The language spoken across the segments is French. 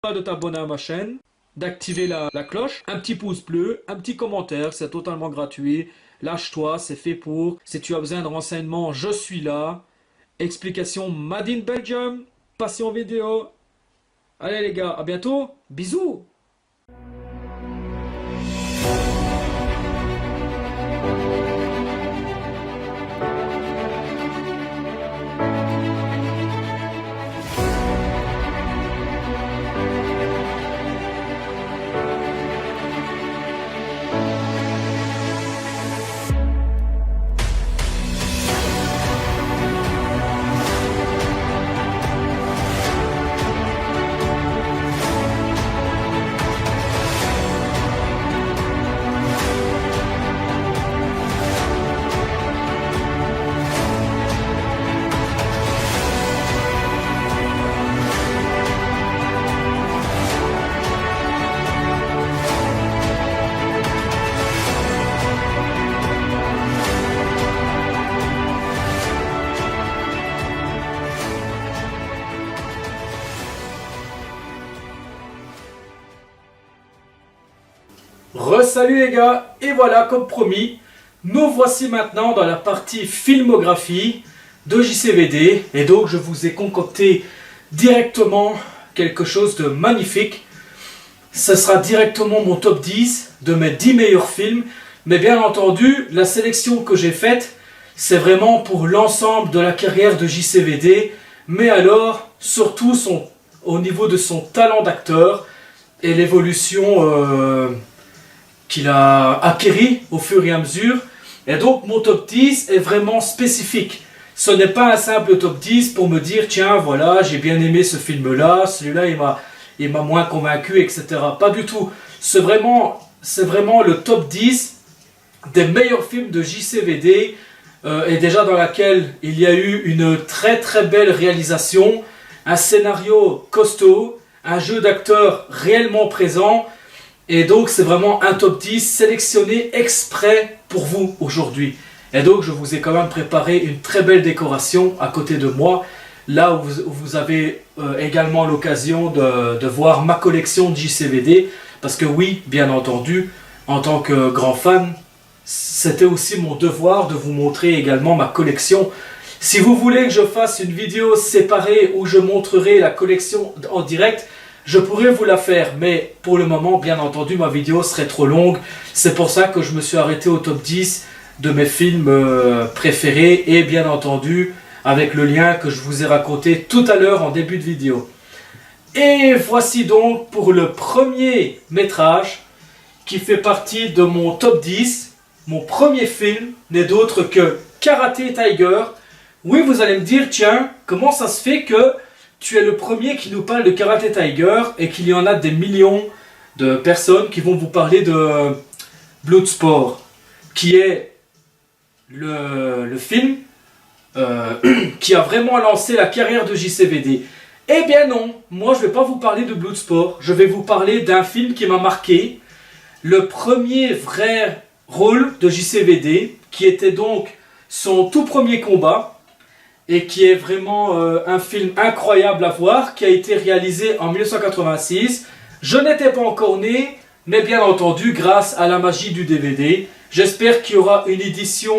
Pas de t'abonner à ma chaîne, d'activer la cloche, un petit pouce bleu, un petit commentaire, c'est totalement gratuit. Lâche-toi, c'est fait pour. Si tu as besoin de renseignements, je suis là. Explication Made in Belgium, passion vidéo. Allez les gars, à bientôt. Bisous. Re-salut les gars, et voilà comme promis, nous voici maintenant dans la partie filmographie de JCVD, et donc je vous ai concocté directement quelque chose de magnifique. Ce sera directement mon top 10 de mes 10 meilleurs films, mais bien entendu la sélection que j'ai faite c'est vraiment pour l'ensemble de la carrière de JCVD, mais alors surtout au niveau de son talent d'acteur et l'évolution qu'il a acquéri au fur et à mesure. Et donc mon top 10 est vraiment spécifique. Ce n'est pas un simple top 10 pour me dire tiens voilà j'ai bien aimé ce film là, celui-là il m'a moins convaincu, etc. Pas du tout. C'est vraiment le top 10 des meilleurs films de JCVD et déjà dans laquelle il y a eu une très très belle réalisation, un scénario costaud, un jeu d'acteurs réellement présent. Et donc c'est vraiment un top 10 sélectionné exprès pour vous aujourd'hui. Et donc je vous ai quand même préparé une très belle décoration à côté de moi, là où vous avez également l'occasion de voir ma collection de JCVD. Parce que oui, bien entendu, en tant que grand fan, c'était aussi mon devoir de vous montrer également ma collection. Si vous voulez que je fasse une vidéo séparée où je montrerai la collection en direct, je pourrais vous la faire, mais pour le moment, bien entendu, ma vidéo serait trop longue. C'est pour ça que je me suis arrêté au top 10 de mes films préférés et bien entendu, avec le lien que je vous ai raconté tout à l'heure en début de vidéo. Et voici donc pour le premier métrage qui fait partie de mon top 10. Mon premier film n'est d'autre que Karate Tiger. Oui, vous allez me dire, tiens, comment ça se fait que tu es le premier qui nous parle de Karate Tiger et qu'il y en a des millions de personnes qui vont vous parler de Bloodsport, qui est le film qui a vraiment lancé la carrière de JCVD. Eh bien non, moi je ne vais pas vous parler de Bloodsport, je vais vous parler d'un film qui m'a marqué, le premier vrai rôle de JCVD, qui était donc son tout premier combat, et qui est vraiment un film incroyable à voir, qui a été réalisé en 1986. Je n'étais pas encore né, mais bien entendu, grâce à la magie du DVD, j'espère qu'il y aura une édition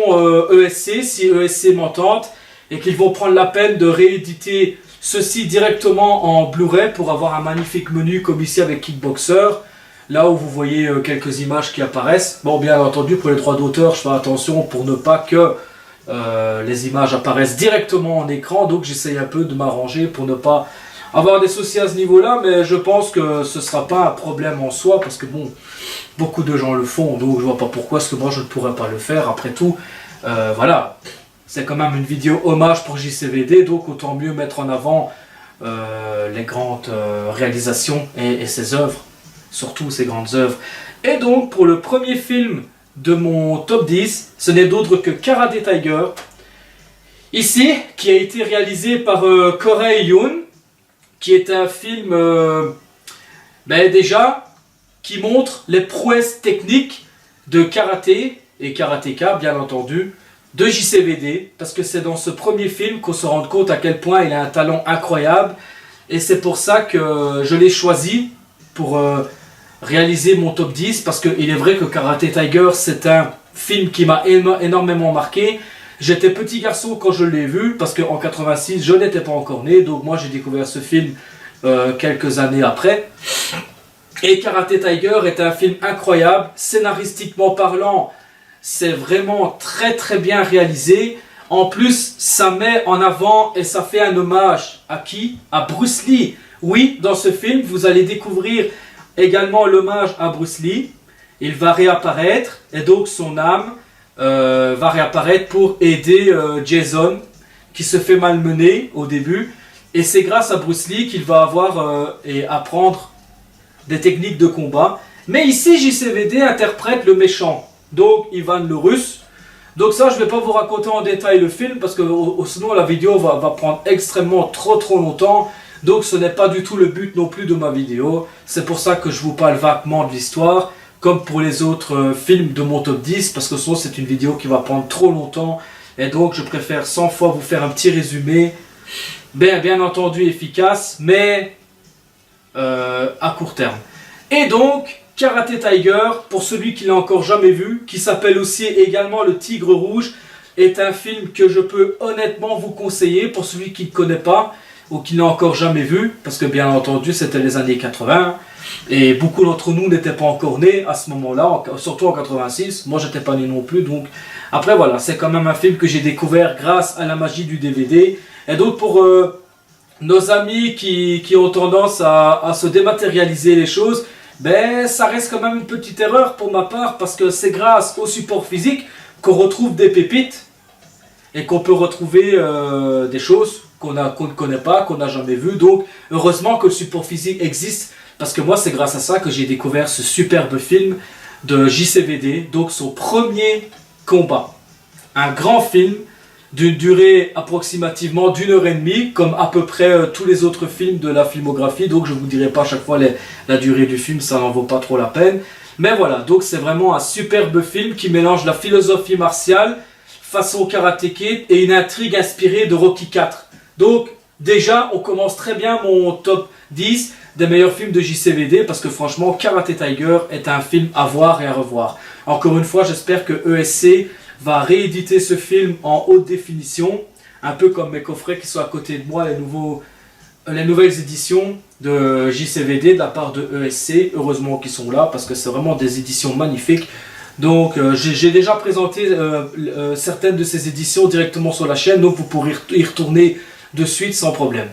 ESC, si ESC m'entende, et qu'ils vont prendre la peine de rééditer ceci directement en Blu-ray pour avoir un magnifique menu comme ici avec Kickboxer. Là où vous voyez quelques images qui apparaissent. Bon, bien entendu, pour les droits d'auteur, je fais attention pour ne pas que les images apparaissent directement en écran. Donc j'essaye un peu de m'arranger pour ne pas avoir des soucis à ce niveau-là. Mais je pense que ce ne sera pas un problème en soi. Parce que bon, beaucoup de gens le font. Donc je vois pas pourquoi est-ce que moi je ne pourrais pas le faire. Après tout, voilà. C'est quand même une vidéo hommage pour JCVD. Donc autant mieux mettre en avant les grandes réalisations et ses œuvres. Surtout ses grandes œuvres. Et donc pour le premier film de mon top 10, ce n'est d'autre que Karate Tiger, ici, qui a été réalisé par Corey Yun, qui est un film déjà qui montre les prouesses techniques de karaté et karatéka bien entendu de JCVD, parce que c'est dans ce premier film qu'on se rend compte à quel point il a un talent incroyable Et c'est pour ça que je l'ai choisi pour réaliser mon top 10. Parce qu'il est vrai que Karate Tiger, c'est un film qui m'a énormément marqué. J'étais petit garçon quand je l'ai vu, parce qu'en 86, je n'étais pas encore né. Donc moi, j'ai découvert ce film quelques années après. Et Karate Tiger est un film incroyable. Scénaristiquement parlant, c'est vraiment très très bien réalisé. En plus, ça met en avant et ça fait un hommage à qui? À Bruce Lee. Oui, dans ce film, vous allez découvrir également l'hommage à Bruce Lee. Il va réapparaître et donc son âme va réapparaître pour aider Jason qui se fait malmener au début. Et c'est grâce à Bruce Lee qu'il va avoir et apprendre des techniques de combat. Mais ici, JCVD interprète le méchant, donc Ivan le Russe. Donc ça, je ne vais pas vous raconter en détail le film parce que sinon la vidéo va prendre extrêmement trop longtemps. Donc ce n'est pas du tout le but non plus de ma vidéo. C'est pour ça que je vous parle vaguement de l'histoire, comme pour les autres films de mon top 10, parce que sinon c'est une vidéo qui va prendre trop longtemps. Et donc je préfère 100 fois vous faire un petit résumé, bien entendu efficace, mais à court terme. Et donc, Karate Tiger, pour celui qui l'a encore jamais vu, qui s'appelle aussi également Le Tigre Rouge, est un film que je peux honnêtement vous conseiller pour celui qui ne connaît pas ou qui n'a encore jamais vu, parce que bien entendu c'était les années 80 et beaucoup d'entre nous n'étaient pas encore nés à ce moment-là, surtout en 86. Moi j'étais pas né non plus, donc après voilà, c'est quand même un film que j'ai découvert grâce à la magie du DVD. Et donc pour nos amis qui ont tendance à se dématérialiser les choses, ben ça reste quand même une petite erreur pour ma part, parce que c'est grâce au support physique qu'on retrouve des pépites et qu'on peut retrouver des choses qu'on ne connaît pas, qu'on n'a jamais vues. Donc heureusement que le support physique existe, parce que moi c'est grâce à ça que j'ai découvert ce superbe film de JCVD, donc son premier combat. Un grand film d'une durée approximativement d'1h30, comme à peu près tous les autres films de la filmographie. Donc je ne vous dirai pas à chaque fois la durée du film, ça n'en vaut pas trop la peine. Mais voilà, donc c'est vraiment un superbe film qui mélange la philosophie martiale façon Karate Kid et une intrigue inspirée de Rocky IV. Donc déjà, on commence très bien mon top 10 des meilleurs films de JCVD, parce que franchement, Karate Tiger est un film à voir et à revoir. Encore une fois, j'espère que ESC va rééditer ce film en haute définition, un peu comme mes coffrets qui sont à côté de moi, les nouvelles éditions de JCVD de la part de ESC. Heureusement qu'ils sont là, parce que c'est vraiment des éditions magnifiques. Donc j'ai déjà présenté certaines de ces éditions directement sur la chaîne, donc vous pourrez y retourner de suite sans problème.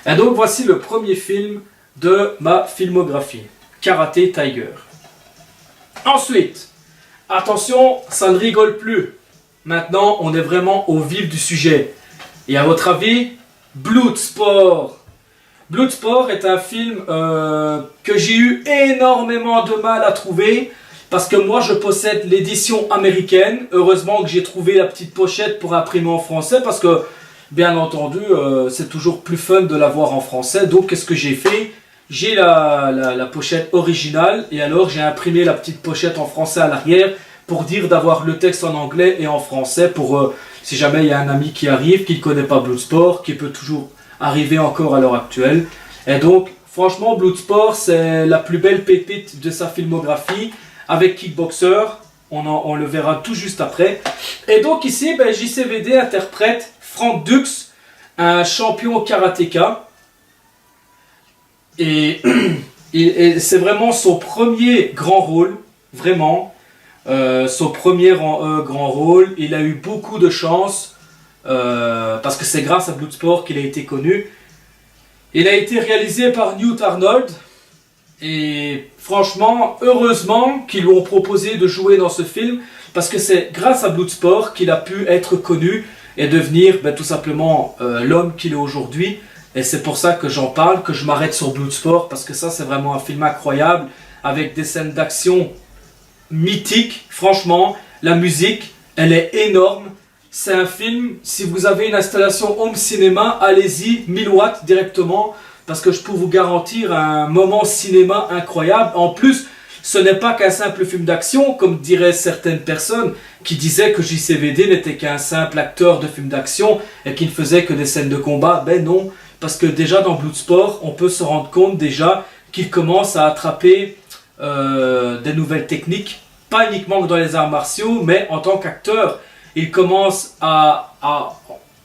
Et donc voici le premier film de ma filmographie, Karate Tiger. Ensuite, attention, ça ne rigole plus. Maintenant, on est vraiment au vif du sujet. Et à votre avis, Bloodsport. Bloodsport est un film que j'ai eu énormément de mal à trouver, parce que moi je possède l'édition américaine. Heureusement que j'ai trouvé la petite pochette pour imprimer en français, parce que bien entendu c'est toujours plus fun de l'avoir en français. Donc qu'est-ce que j'ai fait? J'ai la pochette originale, et alors j'ai imprimé la petite pochette en français à l'arrière, pour dire d'avoir le texte en anglais et en français, pour si jamais il y a un ami qui arrive, qui ne connaît pas Bloodsport, qui peut toujours arriver encore à l'heure actuelle. Et donc franchement, Bloodsport c'est la plus belle pépite de sa filmographie, avec Kickboxer, on le verra tout juste après. Et donc ici, JCVD interprète Frank Dux, un champion karatéka. Et c'est vraiment son premier grand rôle, vraiment. Son premier grand rôle. Il a eu beaucoup de chance, parce que c'est grâce à Bloodsport qu'il a été connu. Il a été réalisé par Newt Arnold. Et franchement, heureusement qu'ils lui ont proposé de jouer dans ce film, parce que c'est grâce à Bloodsport qu'il a pu être connu et devenir tout simplement l'homme qu'il est aujourd'hui. Et c'est pour ça que j'en parle, que je m'arrête sur Bloodsport, parce que ça c'est vraiment un film incroyable, avec des scènes d'action mythiques. Franchement, la musique, elle est énorme. C'est un film, si vous avez une installation home cinéma, allez-y, 1000 watts directement, parce que je peux vous garantir un moment cinéma incroyable. En plus, ce n'est pas qu'un simple film d'action, comme diraient certaines personnes qui disaient que JCVD n'était qu'un simple acteur de film d'action et qu'il ne faisait que des scènes de combat. Ben non, parce que déjà dans Bloodsport, on peut se rendre compte déjà qu'il commence à attraper des nouvelles techniques, pas uniquement dans les arts martiaux, mais en tant qu'acteur. Il commence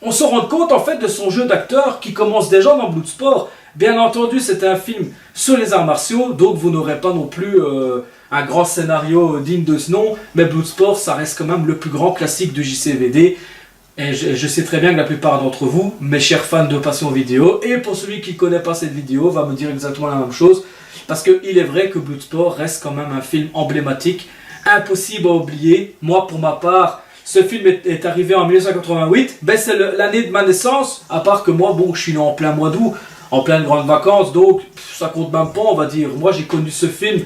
on se rend compte en fait de son jeu d'acteur qui commence déjà dans Bloodsport. Bien entendu, c'est un film sur les arts martiaux, donc vous n'aurez pas non plus un grand scénario digne de ce nom, mais Bloodsport, ça reste quand même le plus grand classique de JCVD. Et je sais très bien que la plupart d'entre vous, mes chers fans de Passion Vidéo, et pour celui qui ne connaît pas cette vidéo, va me dire exactement la même chose, parce qu'il est vrai que Bloodsport reste quand même un film emblématique, impossible à oublier. Moi, pour ma part, ce film est arrivé en 1988, ben c'est l'année de ma naissance, à part que moi, bon, je suis né en plein mois d'août, en pleine grande vacances, donc ça compte même pas, on va dire. Moi, j'ai connu ce film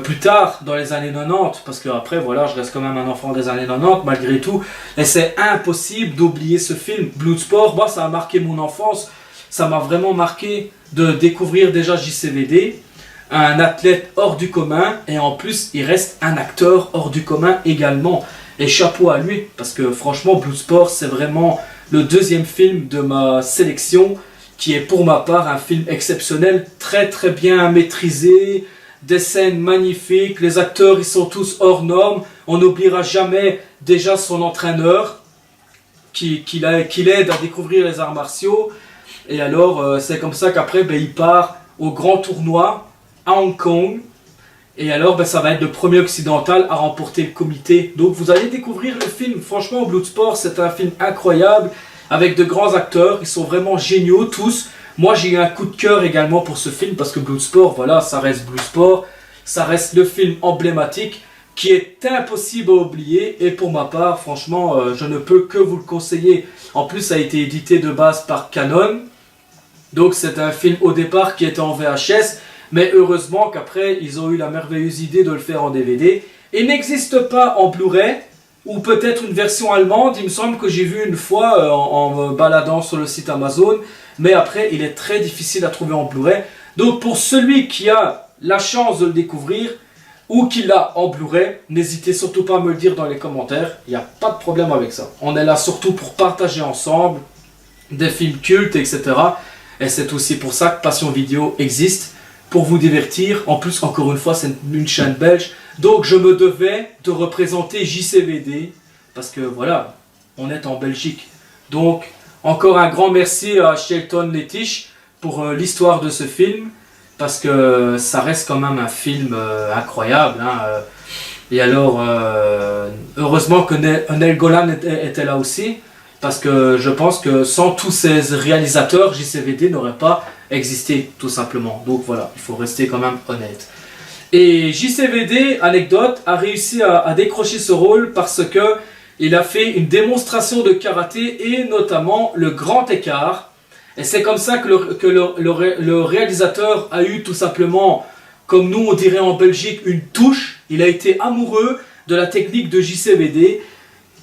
plus tard, dans les années 90, parce que après, voilà, je reste quand même un enfant des années 90, malgré tout, et c'est impossible d'oublier ce film. Bloodsport, moi, ça a marqué mon enfance, ça m'a vraiment marqué de découvrir déjà JCVD, un athlète hors du commun, et en plus, il reste un acteur hors du commun également. Et chapeau à lui, parce que franchement, Bloodsport, c'est vraiment le deuxième film de ma sélection, qui est pour ma part un film exceptionnel, très très bien maîtrisé, des scènes magnifiques, les acteurs ils sont tous hors normes, on n'oubliera jamais déjà son entraîneur, qui l'aide à découvrir les arts martiaux, et alors c'est comme ça qu'après il part au grand tournoi à Hong Kong. Et alors, ça va être le premier occidental à remporter le comité. Donc, vous allez découvrir le film. Franchement, Bloodsport, c'est un film incroyable, avec de grands acteurs. Ils sont vraiment géniaux, tous. Moi, j'ai eu un coup de cœur également pour ce film, parce que Bloodsport, voilà, ça reste Bloodsport. Ça reste le film emblématique, qui est impossible à oublier. Et pour ma part, franchement, je ne peux que vous le conseiller. En plus, ça a été édité de base par Canon. Donc, c'est un film au départ qui était en VHS. Mais heureusement qu'après, ils ont eu la merveilleuse idée de le faire en DVD. Il n'existe pas en Blu-ray, ou peut-être une version allemande. Il me semble que j'ai vu une fois en me baladant sur le site Amazon. Mais après, il est très difficile à trouver en Blu-ray. Donc pour celui qui a la chance de le découvrir, ou qui l'a en Blu-ray, n'hésitez surtout pas à me le dire dans les commentaires. Il n'y a pas de problème avec ça. On est là surtout pour partager ensemble des films cultes, etc. Et c'est aussi pour ça que Passion Vidéo existe. Pour vous divertir. En plus, encore une fois, c'est une chaîne belge. Donc, je me devais de représenter JCVD. Parce que, voilà, on est en Belgique. Donc, encore un grand merci à Shelton Lettich pour l'histoire de ce film. Parce que ça reste quand même un film incroyable. Hein. Et alors, heureusement que Neil Golan était là aussi. Parce que je pense que sans tous ces réalisateurs, JCVD n'aurait pas existé tout simplement. Donc voilà, il faut rester quand même honnête. Et JCVD, anecdote, a réussi à décrocher ce rôle parce que il a fait une démonstration de karaté et notamment le grand écart. Et c'est comme ça que le réalisateur a eu tout simplement, comme nous on dirait en Belgique, une touche. Il a été amoureux de la technique de JCVD.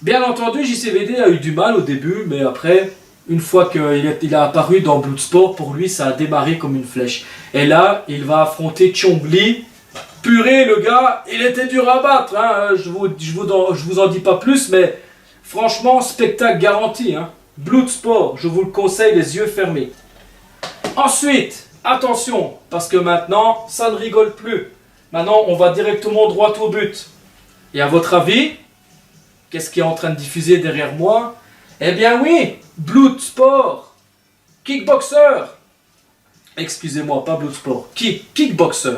Bien entendu, JCVD a eu du mal au début, mais après, une fois qu'il a apparu dans Bloodsport, pour lui, ça a démarré comme une flèche. Et là, il va affronter Chong Li. Purée, le gars, il était dur à battre. Hein. Je vous en dis pas plus, mais franchement, spectacle garanti. Hein. Bloodsport, je vous le conseille, les yeux fermés. Ensuite, attention, parce que maintenant, ça ne rigole plus. Maintenant, on va directement droit au but. Et à votre avis, qu'est-ce qui est en train de diffuser derrière moi? Eh bien oui, Bloodsport, Kickboxer. Excusez-moi, pas Bloodsport, Kickboxer.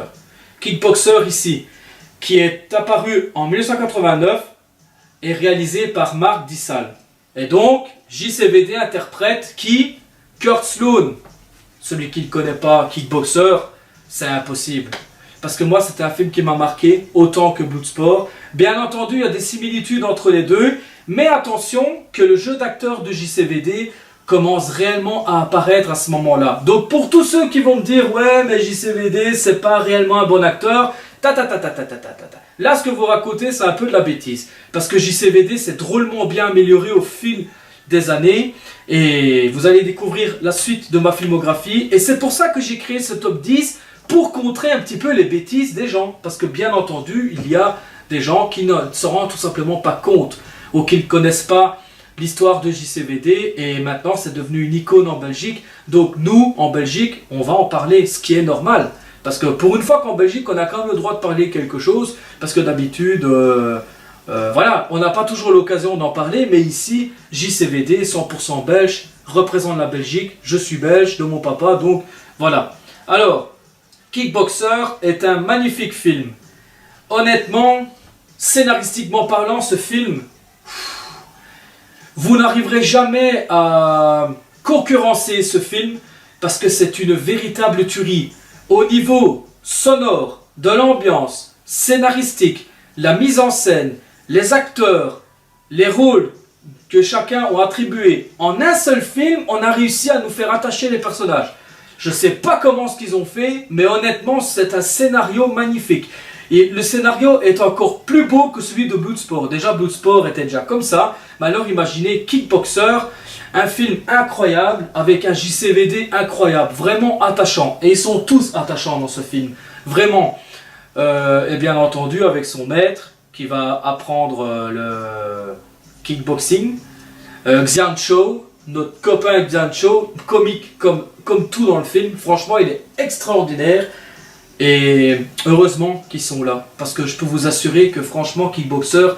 Kickboxer ici, qui est apparu en 1989 et réalisé par Mark Dissal. Et donc, JCVD interprète qui? Kurt Sloan. Celui qui ne connaît pas Kickboxer, c'est impossible. Parce que moi, c'était un film qui m'a marqué autant que Bloodsport. Bien entendu, il y a des similitudes entre les deux. Mais attention que le jeu d'acteur de JCVD commence réellement à apparaître à ce moment-là. Donc pour tous ceux qui vont me dire « Ouais, mais JCVD, c'est pas réellement un bon acteur », là, ce que vous racontez, c'est un peu de la bêtise. Parce que JCVD s'est drôlement bien amélioré au fil des années. Et vous allez découvrir la suite de ma filmographie. Et c'est pour ça que j'ai créé ce top 10 pour contrer un petit peu les bêtises des gens. Parce que bien entendu, il y a des gens qui ne se rendent tout simplement pas compte ou qui ne connaissent pas l'histoire de JCVD et maintenant c'est devenu une icône en Belgique. Donc nous, en Belgique, on va en parler, ce qui est normal. Parce que pour une fois qu'en Belgique, on a quand même le droit de parler quelque chose, parce que d'habitude, voilà, on n'a pas toujours l'occasion d'en parler, mais ici, JCVD, 100% belge, représente la Belgique, je suis belge de mon papa, donc voilà. Alors, Kickboxer est un magnifique film. Honnêtement, scénaristiquement parlant, ce film, vous n'arriverez jamais à concurrencer ce film parce que c'est une véritable tuerie. Au niveau sonore, de l'ambiance, scénaristique, la mise en scène, les acteurs, les rôles que chacun a attribués, en un seul film, on a réussi à nous faire attacher les personnages. Je ne sais pas comment ce qu'ils ont fait, mais honnêtement, c'est un scénario magnifique. Et le scénario est encore plus beau que celui de Bloodsport. Déjà, Bloodsport était déjà comme ça. Mais alors, imaginez Kickboxer, un film incroyable, avec un JCVD incroyable, vraiment attachant. Et ils sont tous attachants dans ce film. Vraiment. Et bien entendu, avec son maître, qui va apprendre le kickboxing. Xian Chow, notre copain Xian Chow, comique comme tout dans le film. Franchement, il est extraordinaire. Et heureusement qu'ils sont là, parce que je peux vous assurer que franchement Kickboxer,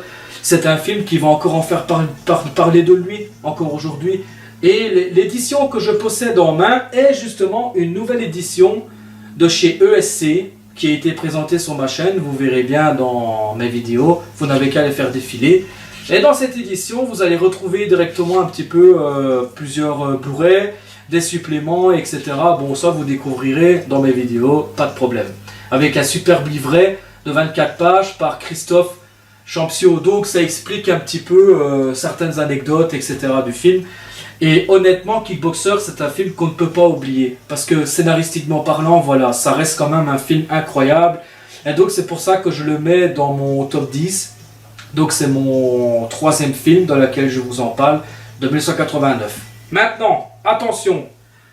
c'est un film qui va encore en faire parler de lui, encore aujourd'hui. Et l'édition que je possède en main est justement une nouvelle édition de chez ESC, qui a été présentée sur ma chaîne, vous verrez bien dans mes vidéos, vous n'avez qu'à les faire défiler. Et dans cette édition, vous allez retrouver directement un petit peu plusieurs Blu-ray, des suppléments, etc. Bon, ça vous découvrirez dans mes vidéos, pas de problème. Avec un superbe livret de 24 pages par Christophe Champsio. Donc ça explique un petit peu certaines anecdotes, etc. du film. Et honnêtement, Kickboxer, c'est un film qu'on ne peut pas oublier. Parce que scénaristiquement parlant, voilà, ça reste quand même un film incroyable. Et donc c'est pour ça que je le mets dans mon top 10. Donc c'est mon troisième film dans lequel je vous en parle, de 1989. Maintenant, attention,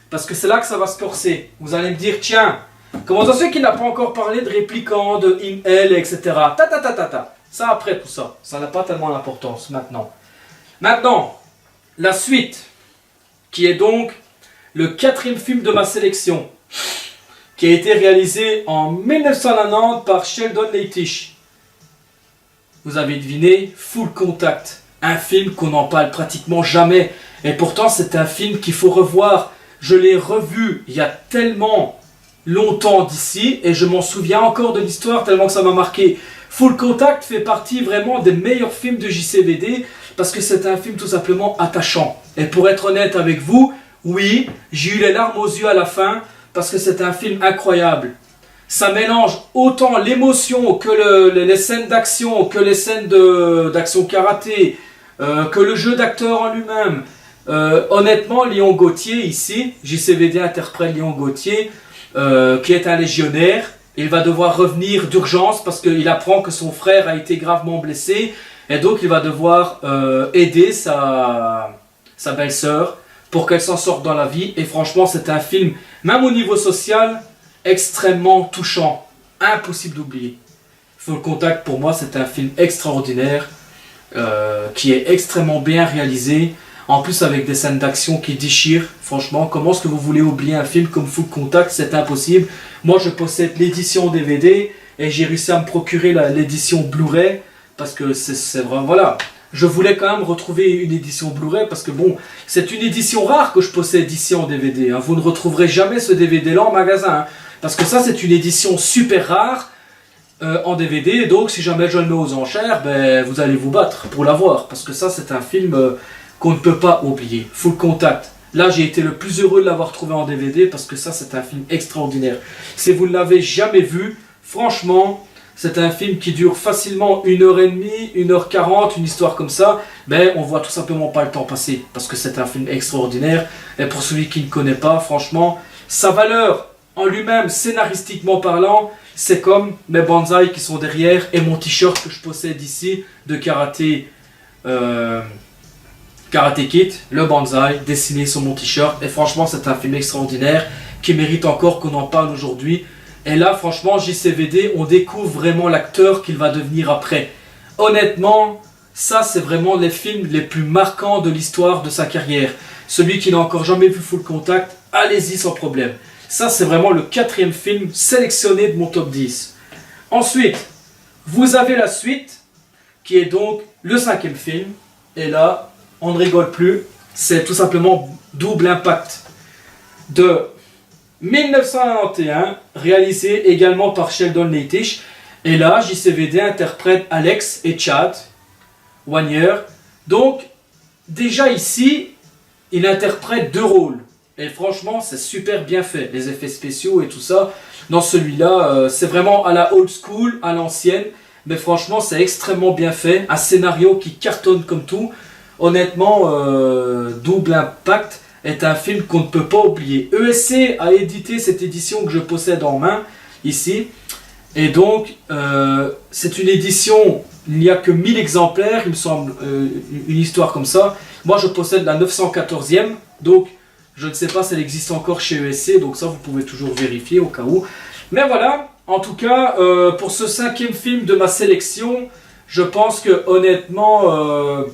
parce que c'est là que ça va se corser. Vous allez me dire, tiens, comment ça se fait qu'il n'a pas encore parlé de Répliquant, de Him-El, etc. Ça après tout ça, ça n'a pas tellement d'importance maintenant. Maintenant, la suite, qui est donc le quatrième film de ma sélection, qui a été réalisé en 1990 par Sheldon Lettich. Vous avez deviné, Full Contact, un film qu'on n'en parle pratiquement jamais. Et pourtant, c'est un film qu'il faut revoir. Je l'ai revu il y a tellement longtemps d'ici et je m'en souviens encore de l'histoire tellement que ça m'a marqué. Full Contact fait partie vraiment des meilleurs films de JCVD parce que c'est un film tout simplement attachant. Et pour être honnête avec vous, oui, j'ai eu les larmes aux yeux à la fin parce que c'est un film incroyable. Ça mélange autant l'émotion que les scènes d'action, que les scènes d'action karaté, que le jeu d'acteur en lui-même. Honnêtement, Léon Gauthier ici, JCVD interprète Léon Gauthier, qui est un légionnaire. Il va devoir revenir d'urgence parce qu'il apprend que son frère a été gravement blessé. Et donc il va devoir aider sa belle-sœur pour qu'elle s'en sorte dans la vie. Et franchement, c'est un film, même au niveau social, extrêmement touchant. Impossible d'oublier. Full Contact, pour moi, c'est un film extraordinaire qui est extrêmement bien réalisé. En plus, avec des scènes d'action qui déchirent. Franchement, comment est-ce que vous voulez oublier un film comme Full Contact? C'est impossible. Moi, je possède l'édition DVD et j'ai réussi à me procurer l'édition Blu-ray parce que c'est vraiment, voilà. Je voulais quand même retrouver une édition Blu-ray parce que bon, c'est une édition rare que je possède ici en DVD. Hein. Vous ne retrouverez jamais ce DVD-là en magasin. Hein, parce que ça, c'est une édition super rare en DVD. Donc, si jamais je le mets aux enchères, ben, vous allez vous battre pour l'avoir. Parce que ça, c'est un film qu'on ne peut pas oublier. Full Contact. Là, j'ai été le plus heureux de l'avoir trouvé en DVD parce que ça, c'est un film extraordinaire. Si vous ne l'avez jamais vu, franchement, c'est un film qui dure facilement 1h30, 1h40, une histoire comme ça. Mais on voit tout simplement pas le temps passer parce que c'est un film extraordinaire. Et pour celui qui ne connaît pas, franchement, sa valeur en lui-même, scénaristiquement parlant, c'est comme mes bonsaïs qui sont derrière et mon t-shirt que je possède ici de karaté. Karate Kid, le bonsaï, dessiné sur mon t-shirt. Et franchement, c'est un film extraordinaire qui mérite encore qu'on en parle aujourd'hui. Et là, franchement, JCVD, on découvre vraiment l'acteur qu'il va devenir après. Honnêtement, ça c'est vraiment les films les plus marquants de l'histoire de sa carrière. Celui qui n'a encore jamais vu Full Contact, allez-y sans problème. Ça c'est vraiment le 4e film sélectionné de mon top 10. Ensuite, vous avez la suite, qui est donc le 5e film. Et là, on ne rigole plus, c'est tout simplement Double Impact de 1991, réalisé également par Sheldon Lettich. Et là, JCVD interprète Alex et Chad Wagner. Donc, déjà ici, il interprète 2 rôles. Et franchement, c'est super bien fait. Les effets spéciaux et tout ça. Dans celui-là, c'est vraiment à la old school, à l'ancienne. Mais franchement, c'est extrêmement bien fait. Un scénario qui cartonne comme tout. Honnêtement, Double Impact est un film qu'on ne peut pas oublier. ESC a édité cette édition que je possède en main, ici. Et donc, c'est une édition, il n'y a que 1000 exemplaires, il me semble, une histoire comme ça. Moi, je possède la 914e, donc je ne sais pas si elle existe encore chez ESC, donc ça, vous pouvez toujours vérifier au cas où. Mais voilà, en tout cas, pour ce 5e film de ma sélection, je pense que honnêtement,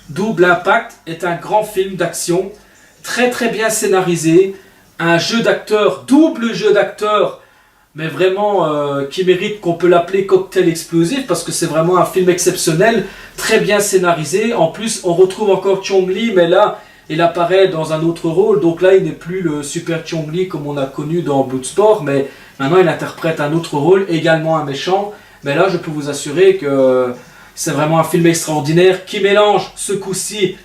Double Impact est un grand film d'action, très très bien scénarisé, un jeu d'acteurs, double jeu d'acteurs, mais vraiment qui mérite qu'on peut l'appeler cocktail explosif, parce que c'est vraiment un film exceptionnel, très bien scénarisé. En plus, on retrouve encore Chong Li, mais là, il apparaît dans un autre rôle, donc là, il n'est plus le super Chong Li comme on a connu dans Bloodsport, mais maintenant, il interprète un autre rôle, également un méchant. Mais là, je peux vous assurer que c'est vraiment un film extraordinaire qui mélange ce coup-ci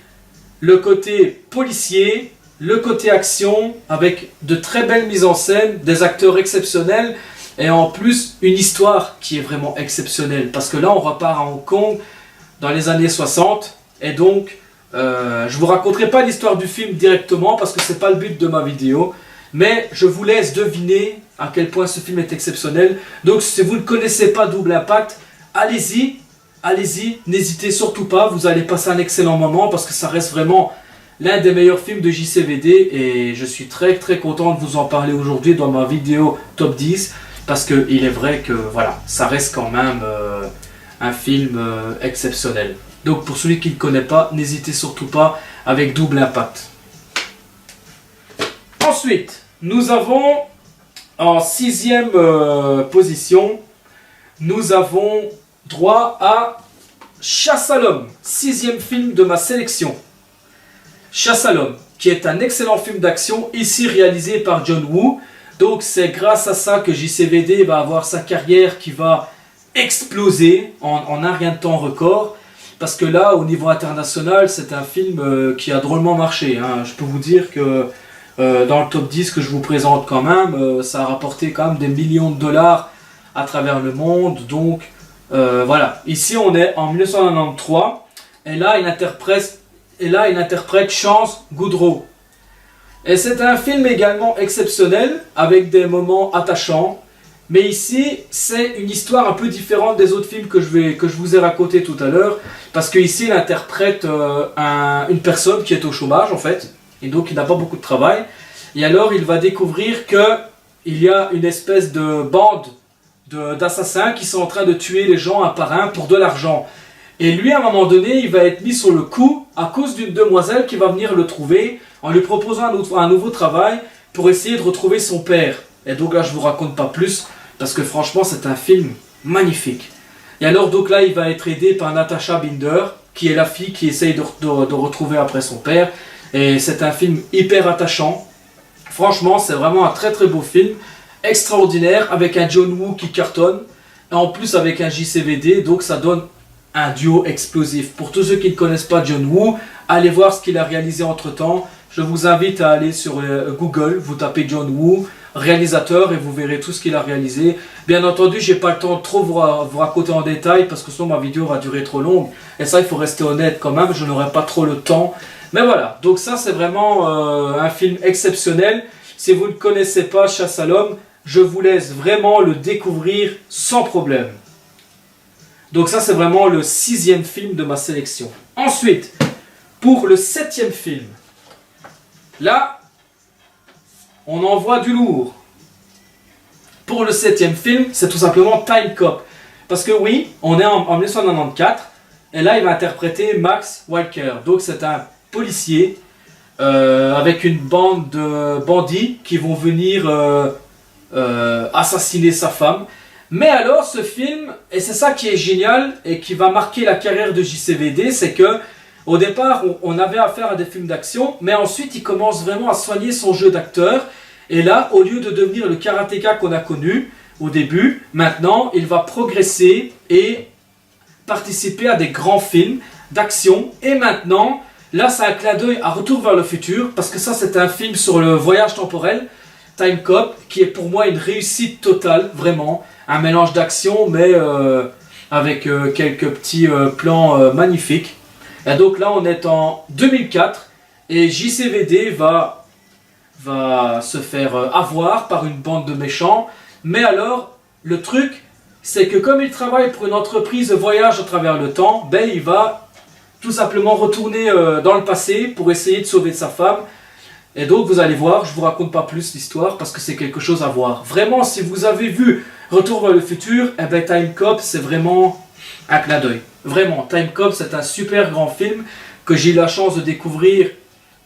le côté policier, le côté action, avec de très belles mises en scène, des acteurs exceptionnels, et en plus une histoire qui est vraiment exceptionnelle. Parce que là, on repart à Hong Kong dans les années 60, et donc je ne vous raconterai pas l'histoire du film directement, parce que ce n'est pas le but de ma vidéo, mais je vous laisse deviner à quel point ce film est exceptionnel. Donc si vous ne connaissez pas Double Impact, allez-y, allez-y, n'hésitez surtout pas, vous allez passer un excellent moment, parce que ça reste vraiment l'un des meilleurs films de JCVD, et je suis très très content de vous en parler aujourd'hui dans ma vidéo top 10, parce qu'il est vrai que voilà, ça reste quand même un film exceptionnel. Donc pour celui qui ne connaît pas, n'hésitez surtout pas avec Double Impact. Ensuite, nous avons en 6e position, nous avons droit à Chasse à l'homme, 6e film de ma sélection. Chasse à l'homme, qui est un excellent film d'action, ici réalisé par John Woo. Donc c'est grâce à ça que JCVD va avoir sa carrière qui va exploser en un rien de temps record. Parce que là, au niveau international, c'est un film qui a drôlement marché, hein. Je peux vous dire que dans le top 10 que je vous présente quand même, ça a rapporté quand même des millions de dollars à travers le monde. Donc voilà, ici on est en 1993, et là il interprète Chance Goodrow. Et c'est un film également exceptionnel, avec des moments attachants. Mais ici, c'est une histoire un peu différente des autres films que je vous ai raconté tout à l'heure. Parce qu'ici, il interprète une personne qui est au chômage, en fait. Et donc, il n'a pas beaucoup de travail. Et alors, il va découvrir qu'il y a une espèce de bande d'assassins qui sont en train de tuer les gens un par un pour de l'argent. Et lui, à un moment donné, il va être mis sur le coup à cause d'une demoiselle qui va venir le trouver en lui proposant un nouveau travail pour essayer de retrouver son père. Et donc là, je ne vous raconte pas plus, parce que franchement, c'est un film magnifique. Et alors, donc là, il va être aidé par Natasha Binder, qui est la fille qui essaye de retrouver après son père. Et c'est un film hyper attachant. Franchement, c'est vraiment un très très beau film, extraordinaire, avec un John Woo qui cartonne, et en plus avec un JCVD, donc ça donne un duo explosif. Pour tous ceux qui ne connaissent pas John Woo, allez voir ce qu'il a réalisé entre temps. Je vous invite à aller sur Google, vous tapez John Woo, réalisateur, et vous verrez tout ce qu'il a réalisé. Bien entendu, j'ai pas le temps de trop vous raconter en détail, parce que sinon ma vidéo va durer trop longue. Et ça, il faut rester honnête quand même, je n'aurai pas trop le temps. Mais voilà, donc ça c'est vraiment un film exceptionnel. Si vous ne connaissez pas Chasse à l'homme, je vous laisse vraiment le découvrir sans problème. Donc ça c'est vraiment le 6e film de ma sélection. Ensuite, pour le 7e film, là, on envoie du lourd. Pour le 7e film, c'est tout simplement Time Cop. Parce que oui, on est en 1994, Et là, il va interpréter Max Walker. Donc, c'est un policier avec une bande de bandits qui vont venir assassiner sa femme. Mais alors, ce film, et c'est ça qui est génial et qui va marquer la carrière de JCVD, c'est que au départ, on avait affaire à des films d'action, mais ensuite, il commence vraiment à soigner son jeu d'acteur. Et là, au lieu de devenir le karatéka qu'on a connu au début, maintenant, il va progresser et participer à des grands films d'action. Et maintenant, là, c'est un clin d'œil à Retour vers le futur, parce que ça, c'est un film sur le voyage temporel, Time Cop, qui est pour moi une réussite totale, vraiment. Un mélange d'action, mais avec quelques petits plans magnifiques. Et donc là, on est en 2004, et JCVD va se faire avoir par une bande de méchants. Mais alors, le truc, c'est que comme il travaille pour une entreprise de voyage à travers le temps, ben il va tout simplement retourner dans le passé pour essayer de sauver sa femme. Et donc vous allez voir, je vous raconte pas plus l'histoire parce que c'est quelque chose à voir. Vraiment, si vous avez vu Retour vers le futur, eh ben Time Cop, c'est vraiment un clin d'œil. Vraiment, Time Cop, c'est un super grand film que j'ai eu la chance de découvrir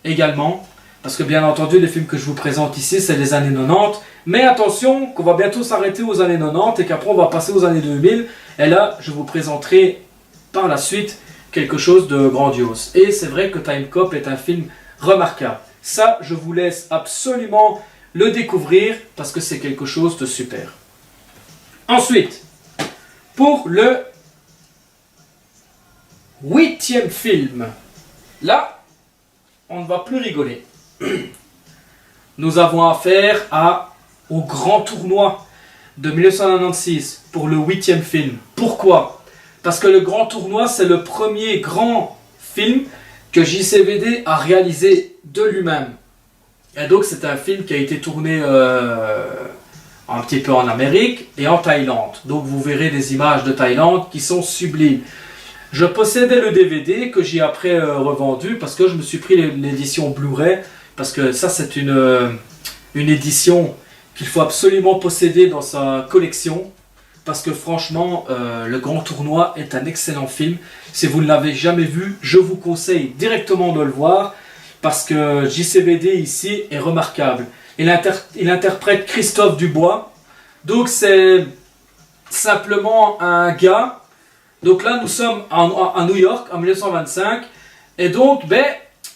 également. Parce que bien entendu, les films que je vous présente ici, c'est les années 90. Mais attention, qu'on va bientôt s'arrêter aux années 90 et qu'après on va passer aux années 2000. Et là, je vous présenterai par la suite quelque chose de grandiose. Et c'est vrai que Time Cop est un film remarquable. Ça, je vous laisse absolument le découvrir parce que c'est quelque chose de super. Ensuite, pour le 8e film, là, on ne va plus rigoler. Nous avons affaire au grand tournoi de 1996 pour le 8e film. Pourquoi? Parce que le grand tournoi, c'est le premier grand film que JCVD a réalisé de lui-même. Et donc c'est un film qui a été tourné un petit peu en Amérique et en Thaïlande. Donc vous verrez des images de Thaïlande qui sont sublimes. Je possédais le DVD que j'ai après revendu parce que je me suis pris l'édition Blu-ray. Parce que ça c'est une édition qu'il faut absolument posséder dans sa collection. Parce que franchement, Le Grand Tournoi est un excellent film. Si vous ne l'avez jamais vu, je vous conseille directement de le voir. Parce que JCVD ici est remarquable. Il interprète Christophe Dubois. Donc c'est simplement un gars. Donc là nous sommes à New York en 1925. Et donc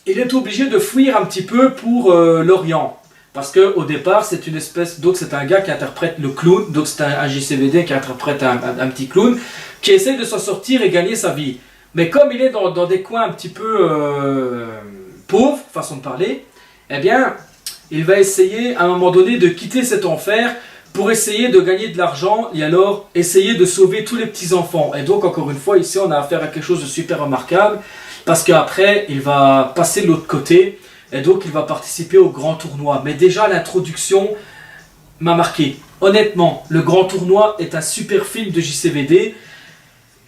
il est obligé de fuir un petit peu pour l'Orient. Parce qu'au départ, c'est une espèce. Donc, c'est un gars qui interprète le clown. Donc, c'est un JCVD qui interprète un petit clown qui essaie de s'en sortir et gagner sa vie. Mais comme il est dans des coins un petit peu pauvres, façon de parler, eh bien, il va essayer à un moment donné de quitter cet enfer pour essayer de gagner de l'argent et alors essayer de sauver tous les petits-enfants. Et donc, encore une fois, ici, on a affaire à quelque chose de super remarquable parce qu'après, il va passer de l'autre côté. Et donc il va participer au grand tournoi. Mais déjà l'introduction m'a marqué. Honnêtement, le grand tournoi est un super film de JCVD.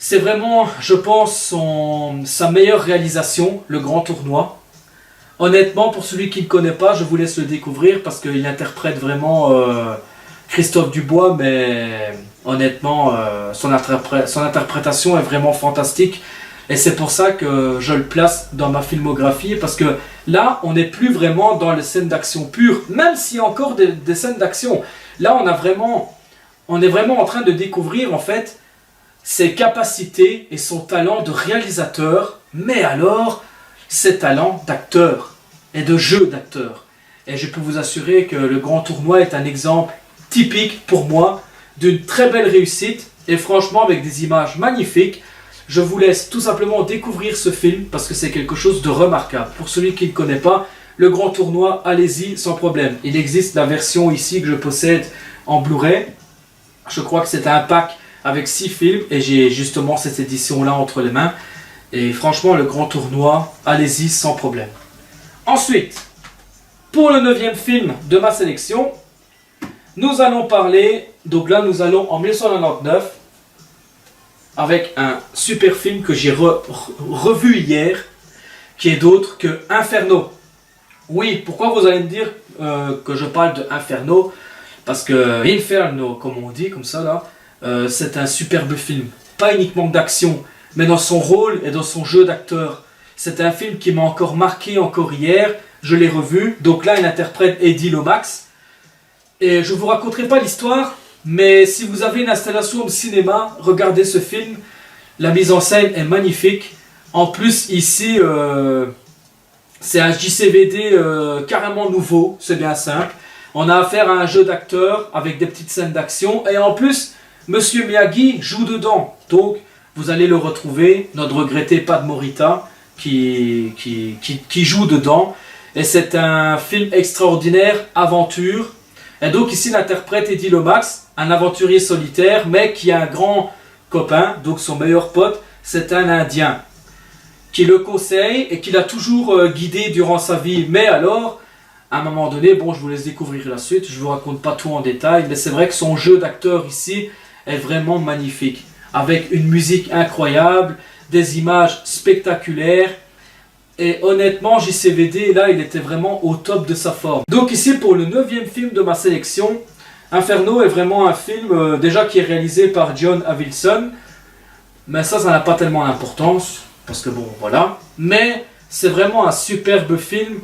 C'est vraiment, je pense, sa meilleure réalisation, le grand tournoi. Honnêtement, pour celui qui ne connaît pas, je vous laisse le découvrir parce qu'il interprète vraiment Christophe Dubois. Mais honnêtement, son interprétation est vraiment fantastique. Et c'est pour ça que je le place dans ma filmographie, parce que là, on n'est plus vraiment dans les scènes d'action pures, même s'il y a encore des scènes d'action. Là, on est vraiment en train de découvrir, en fait, ses capacités et son talent de réalisateur, mais alors, ses talents d'acteur et de jeu d'acteur. Et je peux vous assurer que le Grand Tournoi est un exemple typique, pour moi, d'une très belle réussite, et franchement, avec des images magnifiques. Je vous laisse tout simplement découvrir ce film parce que c'est quelque chose de remarquable. Pour celui qui ne connaît pas, Le Grand Tournoi, allez-y sans problème. Il existe la version ici que je possède en Blu-ray. Je crois que c'est un pack avec 6 films et j'ai justement cette édition-là entre les mains. Et franchement, Le Grand Tournoi, allez-y sans problème. Ensuite, pour le 9e film de ma sélection, nous allons parler, donc là nous allons en 1999, avec un super film que j'ai revu hier, qui est d'autre que Inferno. Oui, pourquoi vous allez me dire que je parle de Inferno? Parce que Inferno, comme on dit, comme ça là, c'est un superbe film. Pas uniquement d'action, mais dans son rôle et dans son jeu d'acteur. C'est un film qui m'a encore marqué encore hier, je l'ai revu. Donc là, il interprète Eddie Lomax. Et je ne vous raconterai pas l'histoire, mais si vous avez une installation de cinéma, regardez ce film. La mise en scène est magnifique. En plus, ici, c'est un JCVD carrément nouveau, c'est bien simple. On a affaire à un jeu d'acteur avec des petites scènes d'action. Et en plus, Monsieur Miyagi joue dedans. Donc, vous allez le retrouver, notre regretté Pat Morita, qui joue dedans. Et c'est un film extraordinaire, aventure. Et donc ici, l'interprète Eddie Lomax, un aventurier solitaire, mais qui a un grand copain, donc son meilleur pote, c'est un Indien, qui le conseille et qui l'a toujours guidé durant sa vie. Mais alors, à un moment donné, bon, je vous laisse découvrir la suite, je ne vous raconte pas tout en détail, mais c'est vrai que son jeu d'acteur ici est vraiment magnifique, avec une musique incroyable, des images spectaculaires, et honnêtement, JCVD, là, il était vraiment au top de sa forme. Donc ici, pour le 9e film de ma sélection, Inferno est vraiment un film déjà qui est réalisé par John Avildsen, mais ça n'a pas tellement d'importance, parce que bon, voilà. Mais c'est vraiment un superbe film.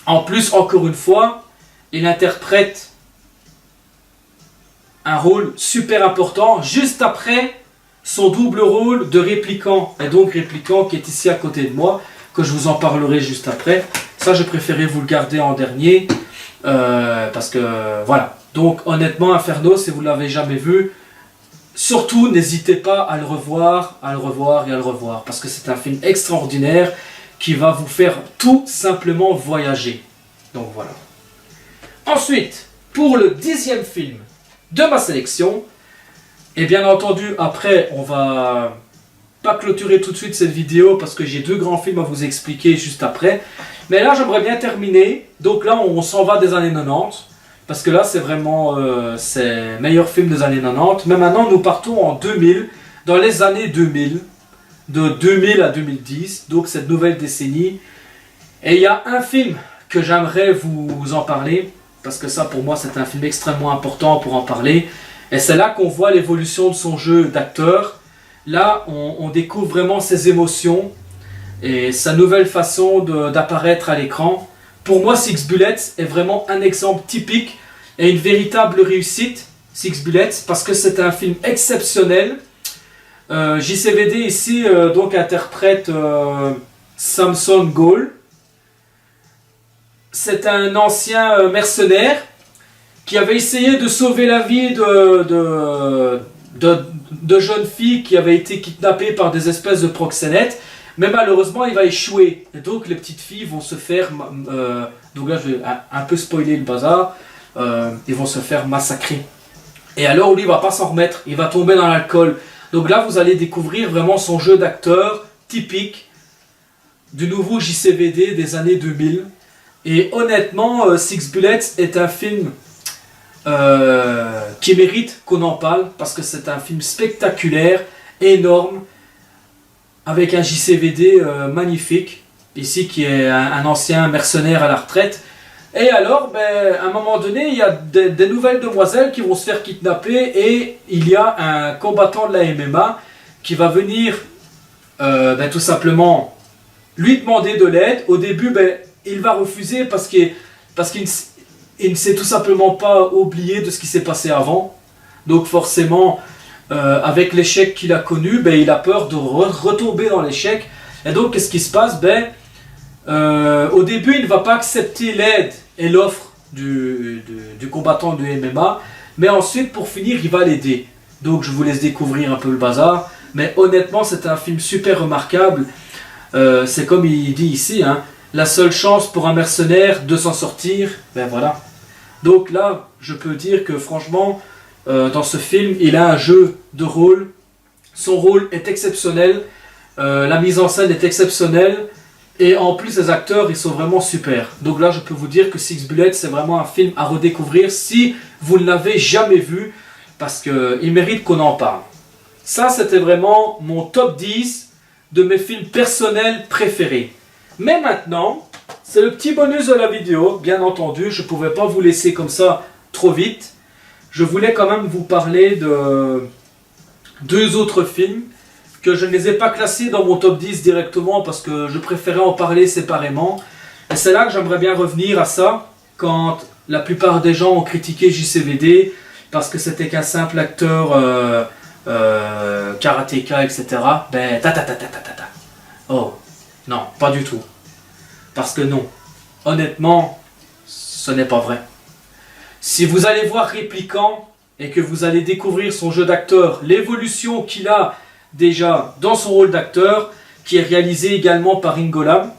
En plus, encore une fois, il interprète un rôle super important juste après son double rôle de répliquant. Et donc répliquant qui est ici à côté de moi, que je vous en parlerai juste après. Ça, j'ai préféré vous le garder en dernier, parce que voilà. Donc honnêtement, Inferno, si vous ne l'avez jamais vu, surtout n'hésitez pas à le revoir, et à le revoir, parce que c'est un film extraordinaire qui va vous faire tout simplement voyager. Donc voilà. Ensuite, pour le 10e film de ma sélection, et bien entendu, après, on va pas clôturer tout de suite cette vidéo parce que j'ai 2 grands films à vous expliquer juste après. Mais là, j'aimerais bien terminer. Donc là, on s'en va des années 90. Parce que là, c'est vraiment c'est meilleur film des années 90. Mais maintenant, nous partons en 2000, dans les années 2000. De 2000 à 2010, donc cette nouvelle décennie. Et il y a un film que j'aimerais vous en parler, parce que ça, pour moi, c'est un film extrêmement important pour en parler. Et c'est là qu'on voit l'évolution de son jeu d'acteur. Là, on découvre vraiment ses émotions et sa nouvelle façon d'apparaître à l'écran. Pour moi, Six Bullets est vraiment un exemple typique et une véritable réussite, Six Bullets, parce que c'est un film exceptionnel. JCVD ici donc interprète Samson Gall. C'est un ancien mercenaire qui avait essayé de sauver la vie de jeunes filles qui avaient été kidnappées par des espèces de proxénètes, mais malheureusement il va échouer. Et donc les petites filles vont se faire, donc là je vais un peu spoiler le bazar, ils vont se faire massacrer. Et alors lui il va pas s'en remettre, il va tomber dans l'alcool. Donc là vous allez découvrir vraiment son jeu d'acteur typique du nouveau JCVD des années 2000. Et honnêtement, Six Bullets est un film qui mérite qu'on en parle parce que c'est un film spectaculaire, énorme, avec un JCVD magnifique, ici qui est un ancien mercenaire à la retraite. Et alors, à un moment donné, il y a des nouvelles demoiselles qui vont se faire kidnapper et il y a un combattant de la MMA qui va venir tout simplement lui demander de l'aide. Au début, il va refuser parce qu'il ne s'est tout simplement pas oublié de ce qui s'est passé avant. Donc forcément, avec l'échec qu'il a connu, il a peur de retomber dans l'échec. Et donc, qu'est-ce qui se passe? Au début, il ne va pas accepter l'aide et l'offre du combattant de MMA. Mais ensuite, pour finir, il va l'aider. Donc, je vous laisse découvrir un peu le bazar. Mais honnêtement, c'est un film super remarquable. C'est comme il dit ici, hein, la seule chance pour un mercenaire de s'en sortir, voilà. Donc là, je peux dire que franchement, dans ce film, il a un jeu de rôle. Son rôle est exceptionnel. La mise en scène est exceptionnelle. Et en plus, les acteurs, ils sont vraiment super. Donc là, je peux vous dire que Six Bullets, c'est vraiment un film à redécouvrir si vous ne l'avez jamais vu. Parce qu'il mérite qu'on en parle. Ça, c'était vraiment mon top 10 de mes films personnels préférés. Mais maintenant, c'est le petit bonus de la vidéo, bien entendu. Je ne pouvais pas vous laisser comme ça trop vite. Je voulais quand même vous parler deux autres films que je ne les ai pas classés dans mon top 10 directement parce que je préférais en parler séparément. Et c'est là que j'aimerais bien revenir à ça, quand la plupart des gens ont critiqué JCVD parce que c'était qu'un simple acteur karatéka, etc. Ben, oh, non, pas du tout. Parce que non, honnêtement, ce n'est pas vrai. Si vous allez voir Répliquant et que vous allez découvrir son jeu d'acteur, l'évolution qu'il a déjà dans son rôle d'acteur, qui est réalisé également par Ingolam,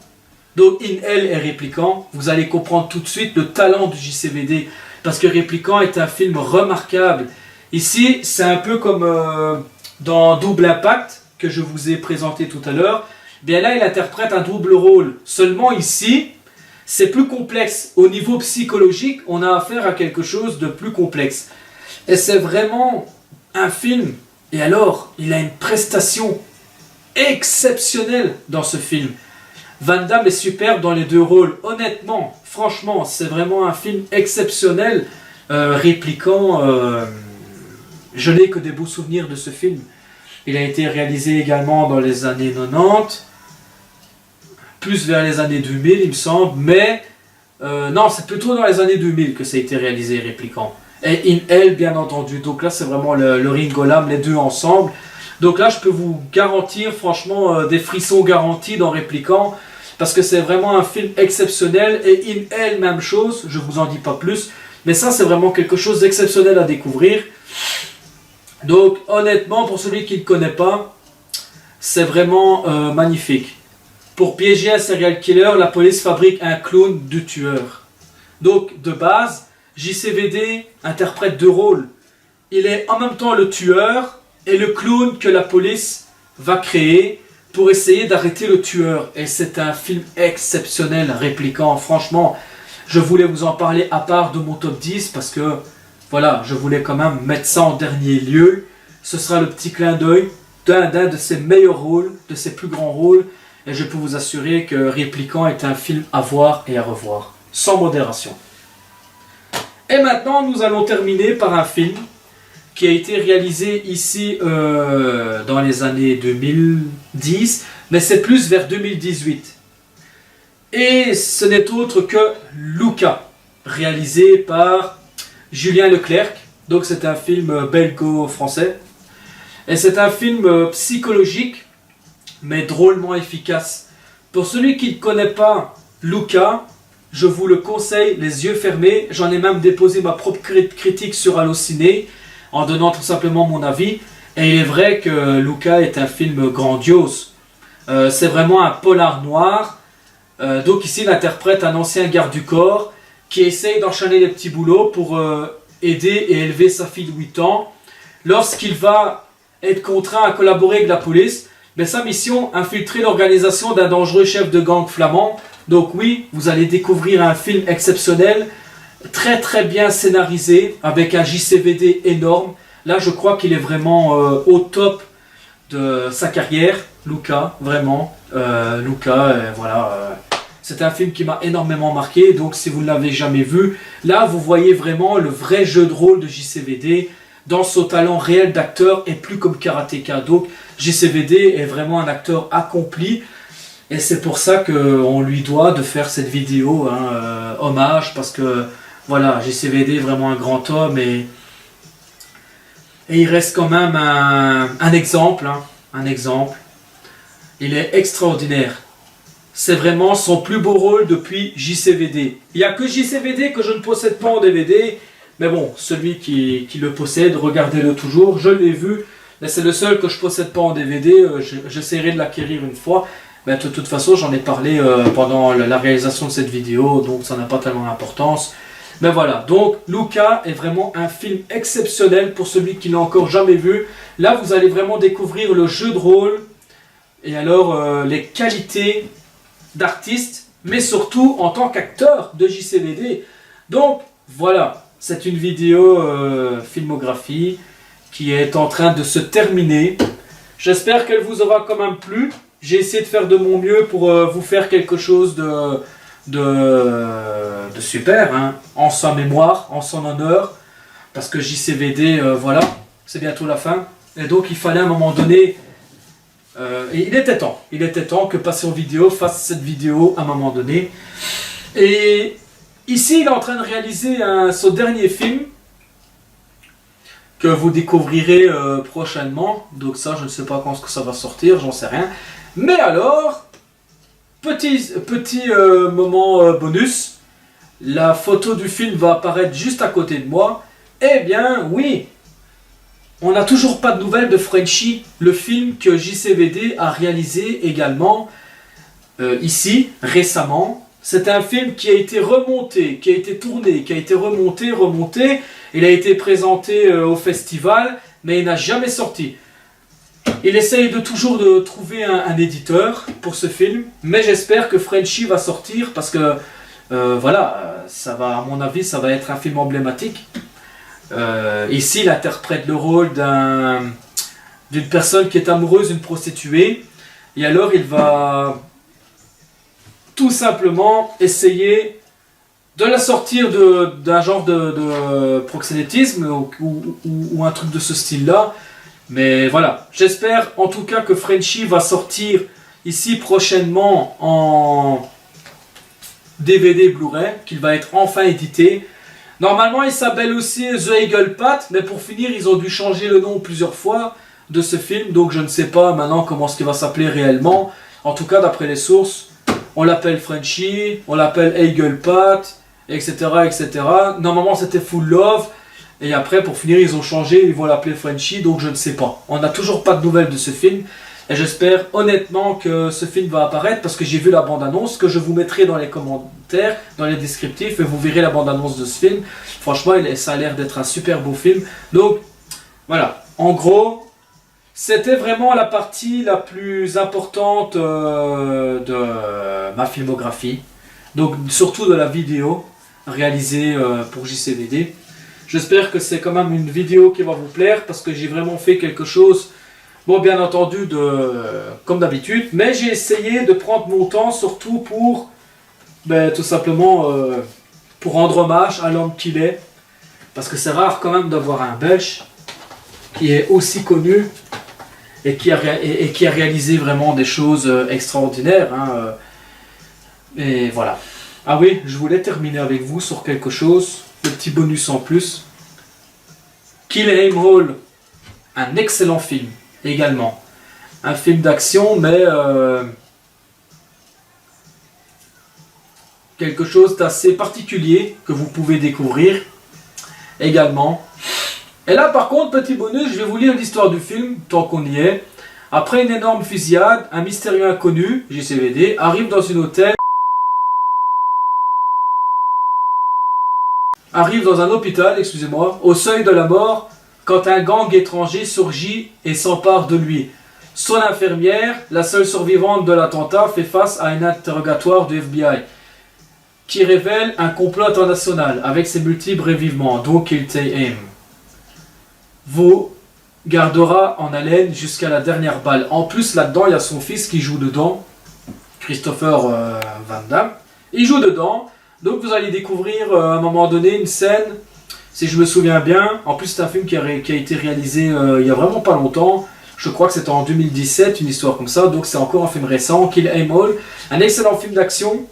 donc In-L et Répliquant, vous allez comprendre tout de suite le talent du JCVD, parce que Répliquant est un film remarquable. Ici, c'est un peu comme dans Double Impact, que je vous ai présenté tout à l'heure. Bien là, il interprète un double rôle. Seulement ici, c'est plus complexe. Au niveau psychologique, on a affaire à quelque chose de plus complexe. Et c'est vraiment un film. Et alors, il a une prestation exceptionnelle dans ce film. Van Damme est superbe dans les deux rôles. Honnêtement, franchement, c'est vraiment un film exceptionnel. Répliquant, je n'ai que des beaux souvenirs de ce film. Il a été réalisé également dans les années 90, plus vers les années 2000, il me semble. Mais non, c'est plutôt dans les années 2000 que ça a été réalisé, Répliquant. Et In-L, bien entendu. Donc là, c'est vraiment le Ringolam, les deux ensemble. Donc là, je peux vous garantir, franchement, des frissons garantis dans Répliquant, parce que c'est vraiment un film exceptionnel. Et In-L, même chose, je vous en dis pas plus. Mais ça, c'est vraiment quelque chose d'exceptionnel à découvrir. Donc, honnêtement, pour celui qui ne connaît pas, c'est vraiment magnifique. Pour piéger un serial killer, la police fabrique un clone du tueur. Donc, de base, JCVD interprète deux rôles. Il est en même temps le tueur et le clown que la police va créer pour essayer d'arrêter le tueur. Et c'est un film exceptionnel, Répliquant. Franchement, je voulais vous en parler à part de mon top 10 parce que, voilà, je voulais quand même mettre ça en dernier lieu. Ce sera le petit clin d'œil d'un de ses meilleurs rôles, de ses plus grands rôles. Et je peux vous assurer que Répliquant est un film à voir et à revoir, sans modération. Et maintenant, nous allons terminer par un film qui a été réalisé ici dans les années 2010, mais c'est plus vers 2018. Et ce n'est autre que Luca, réalisé par Julien Leclerc. Donc c'est un film belgo-français. Et c'est un film psychologique, mais drôlement efficace. Pour celui qui ne connaît pas Luca, je vous le conseille les yeux fermés. J'en ai même déposé ma propre critique sur Allociné en donnant tout simplement mon avis. Et il est vrai que Luca est un film grandiose. C'est vraiment un polar noir. Donc ici il interprète un ancien garde du corps qui essaye d'enchaîner les petits boulots pour aider et élever sa fille de 8 ans. Lorsqu'il va être contraint à collaborer avec la police, mais sa mission, infiltrer l'organisation d'un dangereux chef de gang flamand. Donc oui, vous allez découvrir un film exceptionnel, très très bien scénarisé, avec un JCVD énorme. Là, je crois qu'il est vraiment au top de sa carrière, Luca, vraiment. Luca, voilà. C'est un film qui m'a énormément marqué, donc si vous ne l'avez jamais vu, là vous voyez vraiment le vrai jeu de rôle de JCVD dans son talent réel d'acteur et plus comme karatéka. Donc JCVD est vraiment un acteur accompli et c'est pour ça qu'on lui doit de faire cette vidéo, hommage, parce que voilà, JCVD est vraiment un grand homme et il reste quand même un exemple, un exemple. Il est extraordinaire. C'est vraiment son plus beau rôle depuis JCVD. Il n'y a que JCVD que je ne possède pas en DVD. Mais bon, celui qui le possède, regardez-le toujours. Je l'ai vu, mais c'est le seul que je ne possède pas en DVD. J'essaierai de l'acquérir une fois. Mais de toute façon, j'en ai parlé pendant la réalisation de cette vidéo. Donc ça n'a pas tellement d'importance. Mais voilà, donc Luca est vraiment un film exceptionnel pour celui qui l'a encore jamais vu. Là, vous allez vraiment découvrir le jeu de rôle. Et alors, les qualités d'artiste, mais surtout en tant qu'acteur de JCVD. Donc voilà, c'est une vidéo filmographie qui est en train de se terminer. J'espère qu'elle vous aura quand même plu. J'ai essayé de faire de mon mieux pour vous faire quelque chose de super, en sa mémoire, en son honneur, parce que JCVD, voilà, c'est bientôt la fin. Et donc il fallait à un moment donné, et il était temps que Passion Vidéo fasse cette vidéo à un moment donné. Et ici il est en train de réaliser son dernier film, que vous découvrirez prochainement. Donc ça, je ne sais pas quand ça va sortir, j'en sais rien. Mais alors, petit moment bonus, la photo du film va apparaître juste à côté de moi. Eh bien, oui, on n'a toujours pas de nouvelles de Frenchy, le film que JCVD a réalisé également ici, récemment. C'est un film qui a été remonté, qui a été tourné, qui a été remonté. Il a été présenté au festival, mais il n'a jamais sorti. Il essaye toujours de trouver un éditeur pour ce film, mais j'espère que Frenchy va sortir parce que, voilà, ça va, à mon avis, ça va être un film emblématique. Ici, il interprète le rôle d'une personne qui est amoureuse d'une prostituée, et alors il va tout simplement essayer de la sortir d'un genre de proxénétisme ou un truc de ce style-là. Mais voilà, j'espère en tout cas que Frenchy va sortir ici prochainement en DVD Blu-ray, qu'il va être enfin édité. Normalement, il s'appelle aussi The Eagle Path, mais pour finir, ils ont dû changer le nom plusieurs fois de ce film, donc je ne sais pas maintenant comment ce qu'il va s'appeler réellement. En tout cas, d'après les sources, on l'appelle Frenchy, on l'appelle Eagle Path, etc., etc. Normalement, c'était Full Love, et après, pour finir, ils ont changé, ils vont l'appeler Frenchy, donc je ne sais pas. On n'a toujours pas de nouvelles de ce film, et j'espère honnêtement que ce film va apparaître, parce que j'ai vu la bande-annonce, que je vous mettrai dans les commentaires, dans les descriptifs, et vous verrez la bande-annonce de ce film. Franchement, ça a l'air d'être un super beau film. Donc, voilà, en gros, c'était vraiment la partie la plus importante de ma filmographie. Donc, surtout de la vidéo réalisée pour JCVD. J'espère que c'est quand même une vidéo qui va vous plaire, parce que j'ai vraiment fait quelque chose, bon, bien entendu, comme d'habitude, mais j'ai essayé de prendre mon temps, surtout pour, tout simplement, pour rendre hommage à l'homme qu'il est, parce que c'est rare quand même d'avoir un Belge qui est aussi connu et qui a réalisé vraiment des choses extraordinaires. Hein. Et voilà. Ah oui, je voulais terminer avec vous sur quelque chose, le petit bonus en plus. Kill Aim Hall, un excellent film également. Un film d'action, mais quelque chose d'assez particulier que vous pouvez découvrir également. Et là, par contre, petit bonus, je vais vous lire l'histoire du film, tant qu'on y est. Après une énorme fusillade, un mystérieux inconnu, JCVD, arrive dans un hôpital, excusez-moi, au seuil de la mort, quand un gang étranger surgit et s'empare de lui. Son infirmière, la seule survivante de l'attentat, fait face à un interrogatoire du FBI qui révèle un complot international avec ses multiples revivements, dont Kill Aim vous gardera en haleine jusqu'à la dernière balle. En plus, là-dedans, il y a son fils qui joue dedans, Christopher Van Damme. Il joue dedans, donc vous allez découvrir à un moment donné une scène, si je me souviens bien. En plus, c'est un film qui a été réalisé il y a vraiment pas longtemps. Je crois que c'était en 2017, une histoire comme ça, donc c'est encore un film récent, Kill Aim Hall, un excellent film d'action.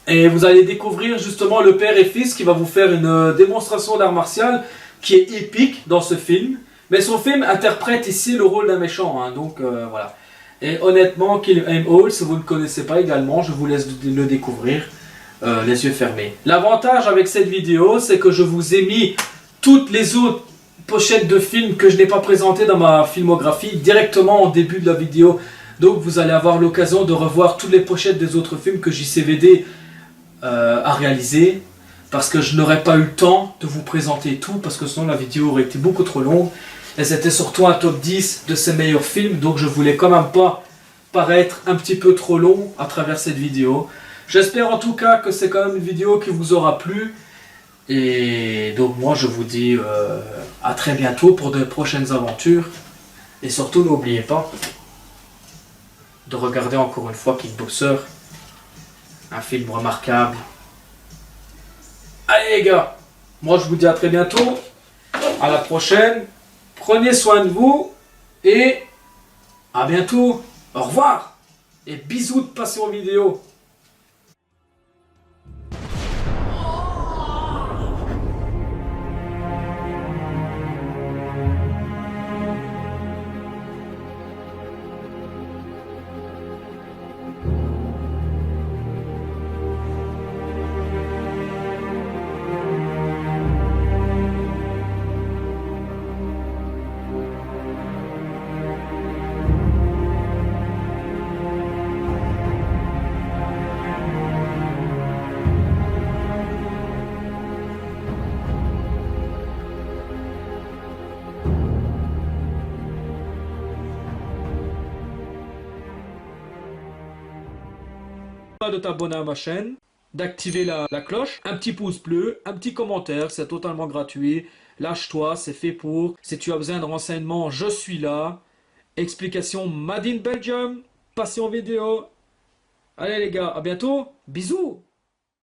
Et vous allez découvrir justement le père et fils qui va vous faire une démonstration d'art martial qui est épique dans ce film. Mais son film interprète ici le rôle d'un méchant, hein, donc voilà. Et honnêtement, Kill Aim Hall, si vous ne connaissez pas également, je vous laisse le découvrir les yeux fermés. L'avantage avec cette vidéo, c'est que je vous ai mis toutes les autres pochettes de films que je n'ai pas présentées dans ma filmographie directement au début de la vidéo. Donc vous allez avoir l'occasion de revoir toutes les pochettes des autres films que JCVD a réalisé, parce que je n'aurais pas eu le temps de vous présenter tout, parce que sinon la vidéo aurait été beaucoup trop longue, et c'était surtout un top 10 de ses meilleurs films, donc je voulais quand même pas paraître un petit peu trop long à travers cette vidéo. J'espère en tout cas que c'est quand même une vidéo qui vous aura plu, et donc moi je vous dis à très bientôt pour de prochaines aventures, et surtout n'oubliez pas de regarder encore une fois Kickboxer, un film remarquable. Allez les gars, moi je vous dis à très bientôt, à la prochaine, Prenez soin de vous et à bientôt. Au revoir et bisous de Passion Vidéo. De t'abonner à ma chaîne, d'activer la cloche, un petit pouce bleu, un petit commentaire, c'est totalement gratuit. Lâche-toi, c'est fait pour. Si tu as besoin de renseignements, je suis là. Explication Made in Belgium, Passion Vidéo. Allez les gars, à bientôt, bisous.